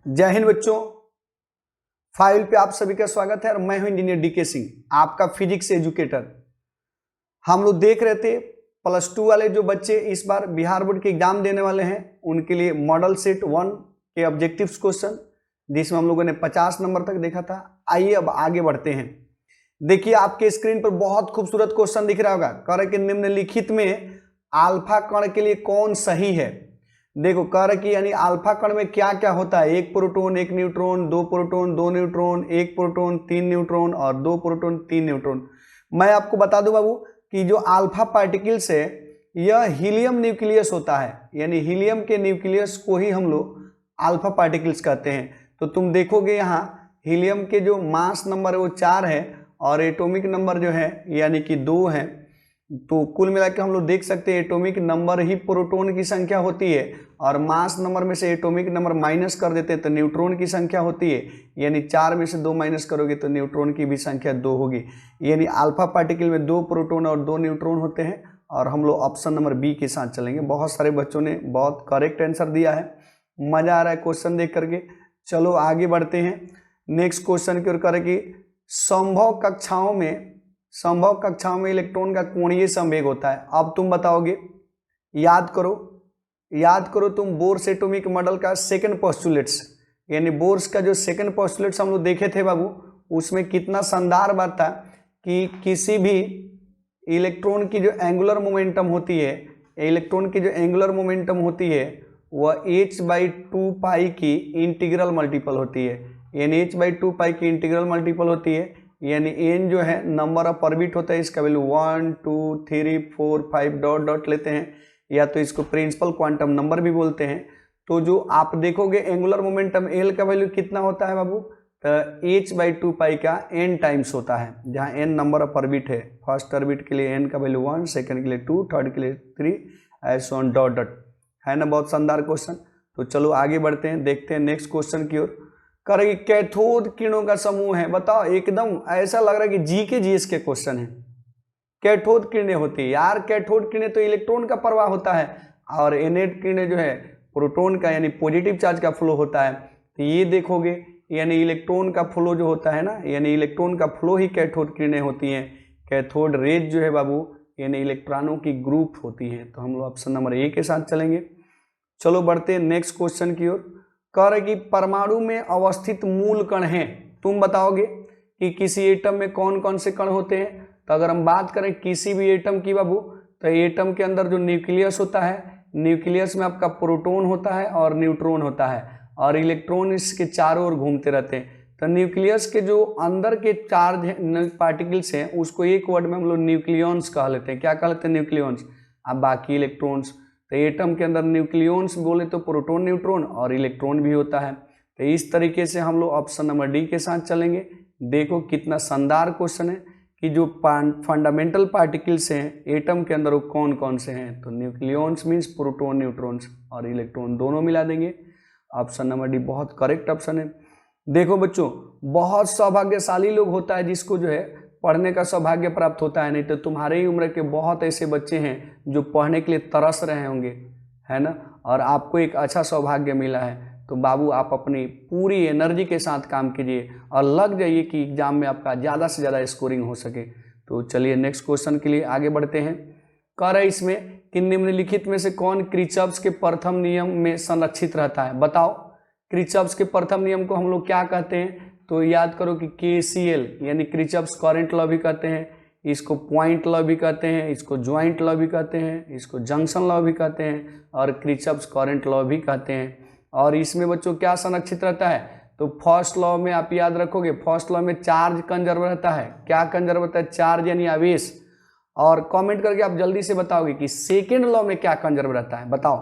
जय हिंद बच्चों, फाइल पे आप सभी का स्वागत है और मैं हूं इंजीनियर डीके सिंह, आपका फिजिक्स एजुकेटर। हम लोग देख रहे थे +2 वाले जो बच्चे इस बार बिहार बोर्ड के एग्जाम देने वाले हैं उनके लिए मॉडल सेट 1 के ऑब्जेक्टिव्स क्वेश्चन, जिसमें हम लोगों ने 50 नंबर तक देखा था। आइए अब आगे बढ़ते हैं। देखिए आपके स्क्रीन पर बहुत खूबसूरत क्वेश्चन दिख रहा होगा। कह रहे कि निम्नलिखित में अल्फा कण के लिए कौन सही है। देखो कह रहे कि यानी अल्फा कण में क्या क्या होता है, 1 proton 1 neutron, 2 proton 2 neutron, 1 proton 3 neutron और 2 प्रोटॉन 3 न्यूट्रॉन। मैं आपको बता दूं बाबू कि जो अल्फा पार्टिकल्स है यह हीलियम न्यूक्लियस होता है, यानी हीलियम के न्यूक्लियस को ही हम लोग अल्फा पार्टिकल्स कहते हैं। तो तुम देखोगे यहाँ हीलियम के जो मास नंबर है वो 4 है और एटॉमिक नंबर जो है यानी कि 2 है। तो कुल मिला के हम लोग देख सकते हैं एटॉमिक नंबर ही प्रोटॉन की संख्या होती है और मास नंबर में से एटॉमिक नंबर माइनस कर देते हैं तो न्यूट्रॉन की संख्या होती है, यानी 4 में से 2 माइनस करोगे तो न्यूट्रॉन की भी संख्या 2 होगी। यानी अल्फा पार्टिकल में 2 प्रोटॉन और 2 न्यूट्रॉन होते हैं और हम लोग ऑप्शन नंबर बी के साथ चलेंगे। बहुत सारे बच्चों ने बहुत करेक्ट आंसर दिया है, मजा आ रहा है क्वेश्चन देख करके। चलो आगे बढ़ते हैं नेक्स्ट क्वेश्चन की ओर। करें कि संभव कक्षाओं में इलेक्ट्रॉन का कोणीय संवेग होता है। अब तुम बताओगे, याद करो तुम बोर्स एटॉमिक मॉडल का सेकंड पोस्टुलेट्स, यानी बोर्स का जो सेकंड पोस्टुलेट्स हम लोग देखे थे बाबू, उसमें कितना शानदार बात था कि किसी भी इलेक्ट्रॉन की जो एंगुलर मोमेंटम होती है वह h/2 पाई की इंटीग्रल मल्टीपल होती है, यानी h/2 पाई की इंटीग्रल मल्टीपल होती है। यानी n जो है नंबर ऑफ ऑर्बिट होता है, इसका वैल्यू 1 2 3 4 5 डॉट डॉट लेते हैं, या तो इसको प्रिंसिपल क्वांटम नंबर भी बोलते हैं। तो जो आप देखोगे एंगुलर मोमेंटम l का वैल्यू कितना होता है बाबू, तो h/2 पाई का n टाइम्स होता है, जहाँ n नंबर ऑफ ऑर्बिट है। फर्स्ट ऑर्बिट के लिए n का वैल्यू 1, सेकंड के लिए 2, थर्ड के लिए 3, ऐसे ऑन डॉट डॉट। है ना बहुत शानदार क्वेश्चन। तो चलो आगे बढ़ते हैं, देखते हैं नेक्स्ट क्वेश्चन की ओर। करेगी कैथोड किरणों का समूह है। बताओ, एकदम ऐसा लग रहा है कि जीएस के क्वेश्चन है। कैथोड किरणें होती है यार, कैथोड किरणें तो इलेक्ट्रॉन का प्रवाह होता है और एनोड किरणें जो है प्रोटॉन का यानी पॉजिटिव चार्ज का फ्लो होता है। तो ये देखोगे यानी इलेक्ट्रॉन का फ्लो जो होता है ना, यानी इलेक्ट्रॉन का फ्लो ही कैथोड किरणें होती हैं। कैथोड रेज जो है बाबू यानी इलेक्ट्रॉनों की ग्रुप होती है। तो हम लोग ऑप्शन नंबर ए के साथ चलेंगे। चलो बढ़ते हैं नेक्स्ट क्वेश्चन की ओर। कह रहे कि परमाणु में अवस्थित मूल कण हैं। तुम बताओगे कि किसी एटम में कौन कौन से कण होते हैं। तो अगर हम बात करें किसी भी एटम की बाबू, तो एटम के अंदर जो न्यूक्लियस होता है, न्यूक्लियस में आपका प्रोटॉन होता है और न्यूट्रॉन होता है और इलेक्ट्रॉन इसके चारों ओर घूमते रहते हैं। तो न्यूक्लियस के जो अंदर के चार्ज पार्टिकल्स हैं उसको एक वर्ड में हम लोग न्यूक्लियॉन्स कह लेते हैं। क्या कह लेते हैं? न्यूक्लियॉन्स। अब बाकी इलेक्ट्रॉन्स, तो एटम के अंदर न्यूक्लियॉन्स बोले तो प्रोटॉन न्यूट्रॉन और इलेक्ट्रॉन भी होता है। तो इस तरीके से हम लोग ऑप्शन नंबर डी के साथ चलेंगे। देखो कितना शानदार क्वेश्चन है कि जो फंडामेंटल पार्टिकल्स हैं एटम के अंदर वो कौन कौन से हैं। तो न्यूक्लियॉन्स मीन्स प्रोटॉन न्यूट्रॉन्स और इलेक्ट्रॉन दोनों मिला देंगे। ऑप्शन नंबर डी बहुत करेक्ट ऑप्शन है। देखो बच्चों, बहुत सौभाग्यशाली लोग होता है जिसको जो है पढ़ने का सौभाग्य प्राप्त होता है। नहीं तो तुम्हारे ही उम्र के बहुत ऐसे बच्चे हैं जो पढ़ने के लिए तरस रहे होंगे, है ना, और आपको एक अच्छा सौभाग्य मिला है। तो बाबू आप अपनी पूरी एनर्जी के साथ काम कीजिए और लग जाइए कि एग्जाम में आपका ज़्यादा से ज़्यादा स्कोरिंग हो सके। तो चलिए नेक्स्ट क्वेश्चन के लिए आगे बढ़ते हैं। कह रहा है इसमें कि निम्नलिखित में से कौन किरचॉफ के प्रथम नियम में संरक्षित रहता है। बताओ, किरचॉफ के प्रथम नियम को हम लोग क्या कहते हैं। तो याद करो कि KCL यानी किरचॉफ करंट लॉ भी कहते हैं, इसको पॉइंट लॉ भी कहते हैं, इसको ज्वाइंट लॉ भी कहते हैं, इसको जंक्शन लॉ भी कहते हैं और किरचॉफ करंट लॉ भी कहते हैं। और इसमें बच्चों क्या संरक्षित रहता है, तो फर्स्ट लॉ में आप याद रखोगे, फर्स्ट लॉ में चार्ज कंजर्व रहता है। क्या कंजर्व रहता है? चार्ज यानी आवेश। और कमेंट करके आप जल्दी से बताओगे कि सेकेंड लॉ में क्या कंजर्व रहता है। बताओ,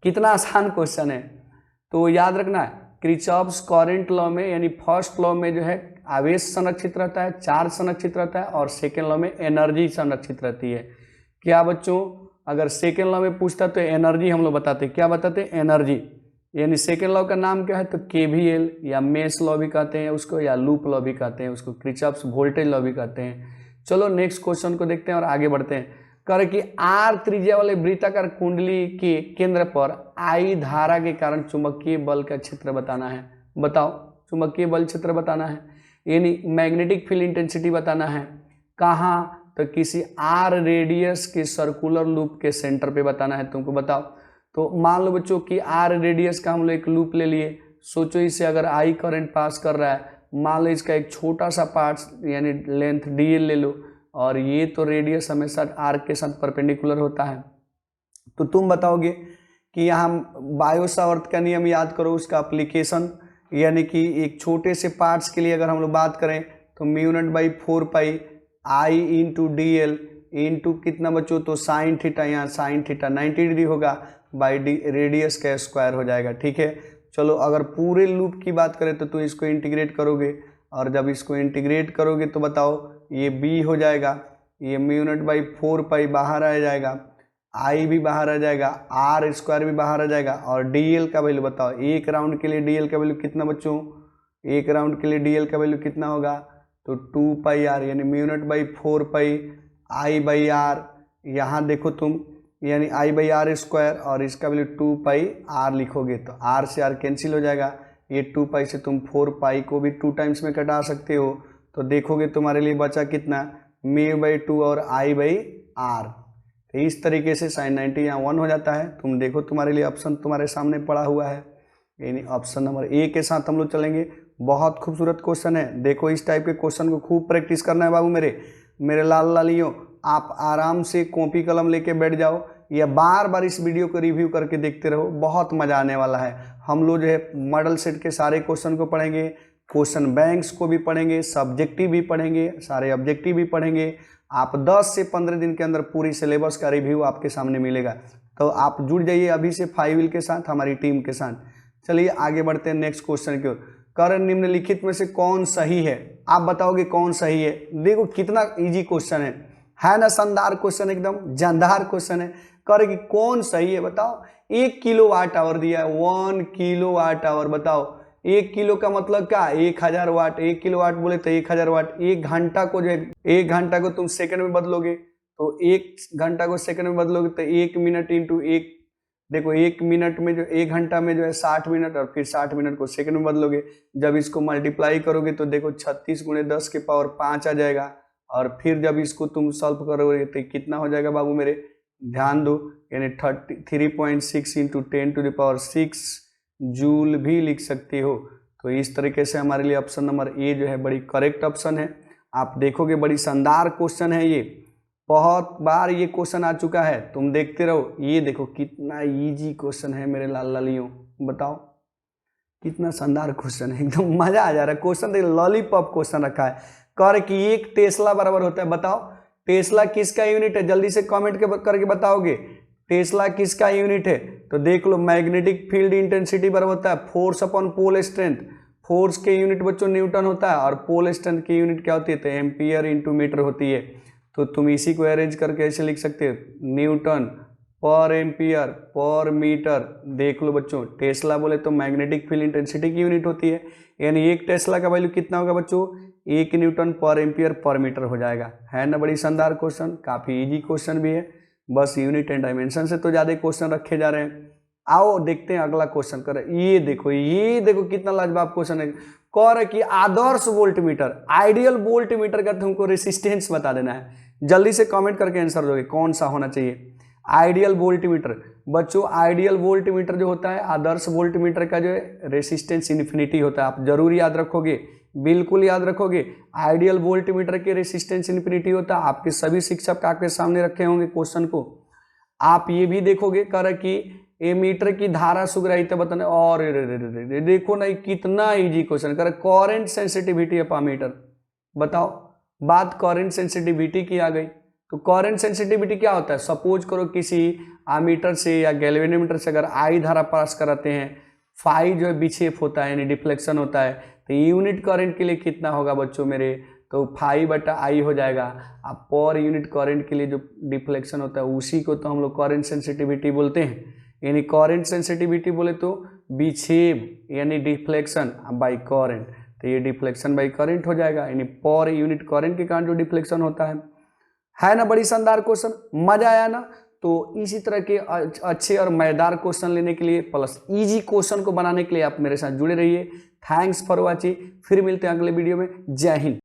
कितना आसान क्वेश्चन है। तो याद रखना है किरचॉफ करंट लॉ में यानी फर्स्ट लॉ में जो है आवेश संरक्षित रहता है, चार्ज संरक्षित रहता है और सेकेंड लॉ में एनर्जी संरक्षित रहती है। क्या बच्चों, अगर सेकेंड लॉ में पूछता तो एनर्जी हम लोग बताते। क्या बताते? एनर्जी। यानी सेकेंड लॉ का नाम क्या है? तो KVL या मेश लॉ भी कहते हैं उसको, या लूप लॉ भी कहते हैं उसको, किरचॉफ वोल्टेज लॉ भी कहते हैं। चलो नेक्स्ट क्वेश्चन को देखते हैं और आगे बढ़ते हैं। कर कि R त्रिज्या वाले वृत्ताकार कुंडली के केंद्र पर I धारा के कारण चुंबकीय बल का क्षेत्र बताना है। बताओ, चुंबकीय बल क्षेत्र बताना है, यानी मैग्नेटिक फील्ड इंटेंसिटी बताना है। कहाँ? तो किसी आर रेडियस के सर्कुलर लूप के सेंटर पे बताना है तुमको। बताओ, तो मान लो बच्चों कि आर रेडियस का हम लोग एक लूप ले लिए। सोचो इससे अगर आई करंट पास कर रहा है, मान लो इसका एक छोटा सा पार्ट यानी लेंथ डी एल ले लो, और ये तो रेडियस हमेशा आर के साथ परपेंडिकुलर होता है। तो तुम बताओगे कि यहाँ बायो सावर्त का नियम याद करो, उसका एप्लीकेशन, यानी कि एक छोटे से पार्ट्स के लिए अगर हम लोग बात करें तो mu naught by 4 pi I into D L into कितना बच्चों, तो साइन थीटा, यहाँ साइन थीटा 90 डिग्री होगा, बाई डी रेडियस का स्क्वायर हो जाएगा। ठीक है, चलो अगर पूरे लूप की बात करें तो इसको इंटीग्रेट करोगे, और जब इसको इंटीग्रेट करोगे तो बताओ ये b हो जाएगा, ये म्यू नॉट बाई 4 पाई बाहर आ जाएगा, आई भी बाहर आ जाएगा, आर स्क्वायर भी बाहर आ जाएगा, और dl का वैल्यू बताओ। एक राउंड के लिए dl का वैल्यू कितना बच्चों, एक राउंड के लिए dl का वैल्यू कितना होगा, तो 2 पाई आर, यानी mu naught by 4 pi I by r. यहाँ देखो तुम, यानी आई बाई आर स्क्वायर, और इसका वैल्यू 2 पाई आर लिखोगे तो आर से आर कैंसिल हो जाएगा। ये 2 पाई से तुम 4 पाई को भी 2 टाइम्स में कटा सकते हो, तो देखोगे तुम्हारे लिए बचा कितना, म्यू बाई 2 और आई बाई आर। तो इस तरीके से साइन 90 यहाँ 1 हो जाता है। तुम देखो तुम्हारे लिए ऑप्शन तुम्हारे सामने पड़ा हुआ है, यानी ऑप्शन नंबर ए के साथ हम लोग चलेंगे। बहुत खूबसूरत क्वेश्चन है, देखो इस टाइप के क्वेश्चन को खूब प्रैक्टिस करना है बाबू मेरे लाल लालियों। आप आराम से कॉपी कलम लेके बैठ जाओ, या बार बार इस वीडियो को रिव्यू करके देखते रहो, बहुत मजा आने वाला है। हम लोग जो है मॉडल सेट के सारे क्वेश्चन को पढ़ेंगे, क्वेश्चन बैंक्स को भी पढ़ेंगे, सब्जेक्टिव भी पढ़ेंगे, सारे ऑब्जेक्टिव भी पढ़ेंगे। आप 10 से 15 दिन के अंदर पूरी सिलेबस का रिव्यू आपके सामने मिलेगा। तो आप जुड़ जाइए अभी से 5 व्हील के साथ, हमारी टीम के साथ। चलिए आगे बढ़ते हैं नेक्स्ट क्वेश्चन की ओर। कर निम्नलिखित में से कौन सही है? आप बताओगे कौन सही है। देखो कितना इजी क्वेश्चन है ना, शानदार क्वेश्चन, एकदम जानदार क्वेश्चन है। कर कि कौन सही है बताओ। 1 किलो वाट आवर दिया है, 1 किलो वाट आवर। बताओ 1 किलो का मतलब क्या, 1000 वाट। 1 किलो वाट बोले तो 1000 वाट। 1 घंटा को जो है, 1 घंटा को तुम सेकंड में बदलोगे तो 1 घंटा को सेकंड में बदलोगे तो 1 मिनट इंटू 1। देखो 1 मिनट में जो 1 घंटा में जो है 60 मिनट, और फिर 60 मिनट को सेकंड में बदलोगे। जब इसको मल्टीप्लाई करोगे तो देखो 36 गुणे 10 के पावर 5 आ जाएगा, और फिर जब इसको तुम सॉल्व करोगे तो कितना हो जाएगा बाबू मेरे, ध्यान दो, यानी 3.6 into 10 to the power 6 joule भी लिख सकते हो। तो इस तरीके से हमारे लिए ऑप्शन नंबर ए जो है बड़ी करेक्ट ऑप्शन है। आप देखोगे बड़ी शानदार क्वेश्चन है, ये बहुत बार ये क्वेश्चन आ चुका है, तुम देखते रहो। ये देखो कितना इजी क्वेश्चन है मेरे लाल लालियों, बताओ कितना शानदार क्वेश्चन है, एकदम मजा आ जा रहा है। क्वेश्चन देखो लॉलीपॉप क्वेश्चन रखा है। कर कि 1 टेस्ला बराबर होता है। बताओ टेस्ला किसका यूनिट है, जल्दी से कमेंट करके बताओगे टेस्ला किसका यूनिट है। तो देख लो मैग्नेटिक फील्ड इंटेंसिटी बराबर होता है force upon pole strength. Force के यूनिट बच्चों न्यूटन होता है, और पोल स्ट्रेंथ की यूनिट क्या होती है, तो एम्पियर इंटू मीटर होती है। तो तुम इसी को अरेंज करके ऐसे लिख सकते हो, न्यूटन पर एम्पियर पर मीटर। देख लो बच्चों, टेस्ला बोले तो मैग्नेटिक फील्ड इंटेंसिटी की यूनिट होती है, यानी 1 टेस्ला का वैल्यू कितना होगा बच्चों, 1 न्यूटन पर एम्पियर पर मीटर हो जाएगा। है ना बड़ी शानदार क्वेश्चन, काफी इजी क्वेश्चन भी है, बस यूनिट एंड डायमेंशन से तो ज्यादा क्वेश्चन रखे जा रहे हैं। आओ देखते हैं अगला क्वेश्चन कर। ये देखो कितना लाजवाब क्वेश्चन है। कह रहा कि आदर्श volt meter, ideal volt meter का तुमको रेसिस्टेंस बता देना है। जल्दी से कमेंट करके आंसर दोगे कौन सा होना चाहिए। आइडियल वोल्ट मीटर बच्चों, आइडियल वोल्ट मीटर जो होता है, आदर्श वोल्ट मीटर का जो है रेसिस्टेंस इन्फिनिटी होता है। आप जरूर याद रखोगे, बिल्कुल याद रखोगे। आइडियल वोल्ट मीटर के रेसिस्टेंस इन्फिनिटी होता है। आपके सभी शिक्षक आपके सामने रखे होंगे क्वेश्चन को। आप ये भी देखोगे कर कि एमीटर की धारा सुग्राहिता बताने, और देखो ना कितना इजी क्वेश्चन कर, करंट सेंसिटिविटी ऑफ अमीटर। बताओ बात करंट सेंसिटिविटी की आ गई, तो करंट सेंसिटिविटी क्या होता है। सपोज करो किसी अमीटर से या गैल्वेनोमीटर से अगर आई धारा पास कराते हैं, फाई जो है विक्षेप होता है यानी डिफ्लेक्शन होता है, तो यूनिट करंट के लिए कितना होगा बच्चों मेरे, तो फाई बटा आई हो जाएगा। अब पर यूनिट करंट के लिए जो डिफ्लेक्शन होता है उसी को तो हम लोग करंट सेंसिटिविटी बोलते हैं। यानी करंट सेंसिटिविटी बोले तो विक्षेप यानी डिफ्लेक्शन बाई करंट, तो ये डिफ्लेक्शन बाई करंट हो जाएगा, यानी पर यूनिट करंट के कारण जो डिफ्लेक्शन होता है ना। बड़ी शानदार क्वेश्चन, मजा आया ना। तो इसी तरह के अच्छे और मजेदार क्वेश्चन लेने के लिए प्लस इजी क्वेश्चन को बनाने के लिए आप मेरे साथ जुड़े रहिए। Thanks for watching. फिर मिलते हैं अगले वीडियो में। जय हिंद।